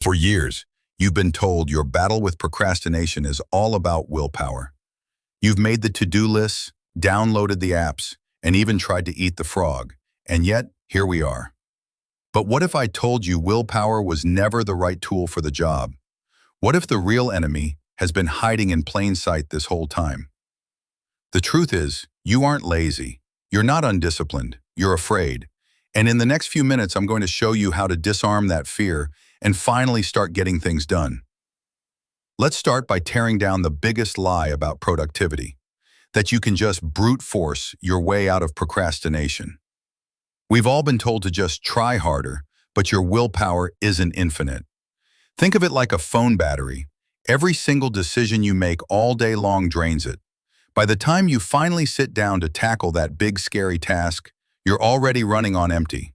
For years, you've been told your battle with procrastination is all about willpower. You've made the to-do lists, downloaded the apps, and even tried to eat the frog. And yet, here we are. But what if I told you willpower was never the right tool for the job? What if the real enemy has been hiding in plain sight this whole time? The truth is, you aren't lazy. You're not undisciplined. You're afraid. And in the next few minutes, I'm going to show you how to disarm that fear and finally start getting things done. Let's start by tearing down the biggest lie about productivity, that you can just brute force your way out of procrastination. We've all been told to just try harder, but your willpower isn't infinite. Think of it like a phone battery. Every single decision you make all day long drains it. By the time you finally sit down to tackle that big scary task, you're already running on empty.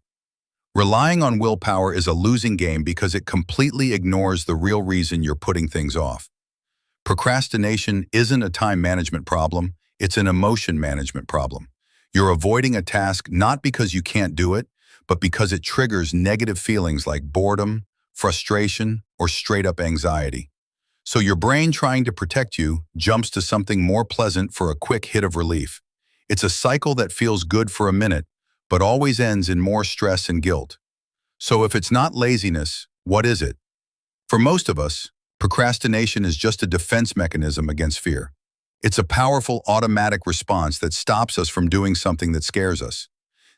Relying on willpower is a losing game because it completely ignores the real reason you're putting things off. Procrastination isn't a time management problem, it's an emotion management problem. You're avoiding a task not because you can't do it, but because it triggers negative feelings like boredom, frustration, or straight-up anxiety. So your brain, trying to protect you, jumps to something more pleasant for a quick hit of relief. It's a cycle that feels good for a minute, but always ends in more stress and guilt. So if it's not laziness, what is it? For most of us, procrastination is just a defense mechanism against fear. It's a powerful automatic response that stops us from doing something that scares us.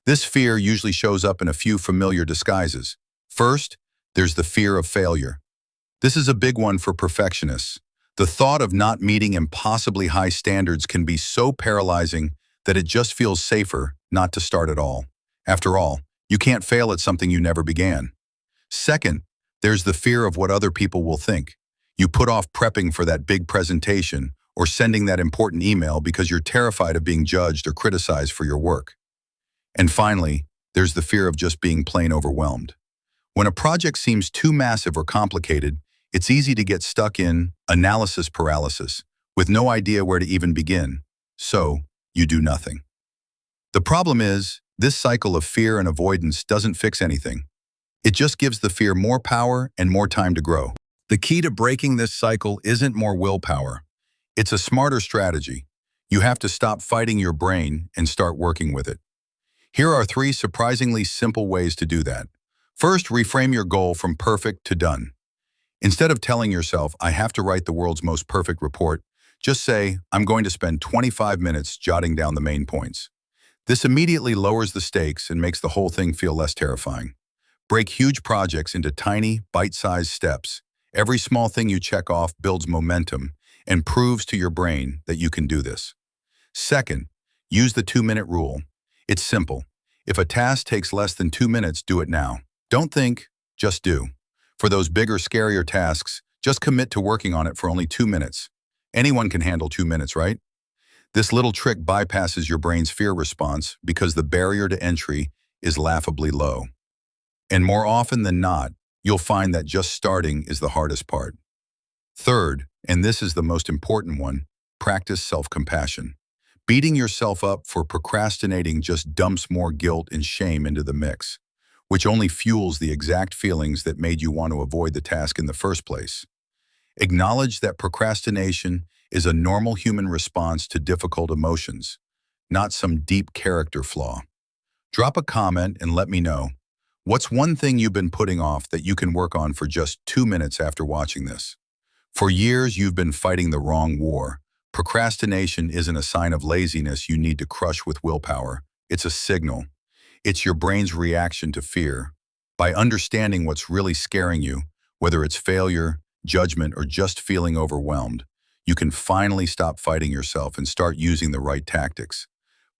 This fear usually shows up in a few familiar disguises. First, there's the fear of failure. This is a big one for perfectionists. The thought of not meeting impossibly high standards can be so paralyzing that it just feels safer not to start at all. After all, you can't fail at something you never began. Second, there's the fear of what other people will think. You put off prepping for that big presentation or sending that important email because you're terrified of being judged or criticized for your work. And finally, there's the fear of just being plain overwhelmed. When a project seems too massive or complicated, it's easy to get stuck in analysis paralysis, with no idea where to even begin. So, you do nothing. The problem is, this cycle of fear and avoidance doesn't fix anything. It just gives the fear more power and more time to grow. The key to breaking this cycle isn't more willpower. It's a smarter strategy. You have to stop fighting your brain and start working with it. Here are 3 surprisingly simple ways to do that. First, reframe your goal from perfect to done. Instead of telling yourself, I have to write the world's most perfect report, just say, I'm going to spend 25 minutes jotting down the main points. This immediately lowers the stakes and makes the whole thing feel less terrifying. Break huge projects into tiny, bite-sized steps. Every small thing you check off builds momentum and proves to your brain that you can do this. Second, use the 2-minute rule. It's simple. If a task takes less than 2 minutes, do it now. Don't think, just do. For those bigger, scarier tasks, just commit to working on it for only 2 minutes. Anyone can handle 2 minutes, right? This little trick bypasses your brain's fear response because the barrier to entry is laughably low. And more often than not, you'll find that just starting is the hardest part. Third, and this is the most important one, practice self-compassion. Beating yourself up for procrastinating just dumps more guilt and shame into the mix, which only fuels the exact feelings that made you want to avoid the task in the first place. Acknowledge that procrastination is a normal human response to difficult emotions, not some deep character flaw. Drop a comment and let me know, what's one thing you've been putting off that you can work on for just 2 minutes after watching this? For years, you've been fighting the wrong war. Procrastination isn't a sign of laziness you need to crush with willpower. It's a signal. It's your brain's reaction to fear. By understanding what's really scaring you, whether it's failure, judgment, or just feeling overwhelmed, you can finally stop fighting yourself and start using the right tactics.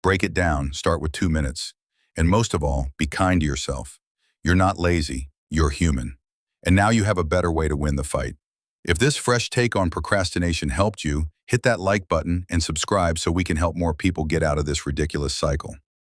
Break it down, start with 2 minutes. And most of all, be kind to yourself. You're not lazy, you're human. And now you have a better way to win the fight. If this fresh take on procrastination helped you, hit that like button and subscribe so we can help more people get out of this ridiculous cycle.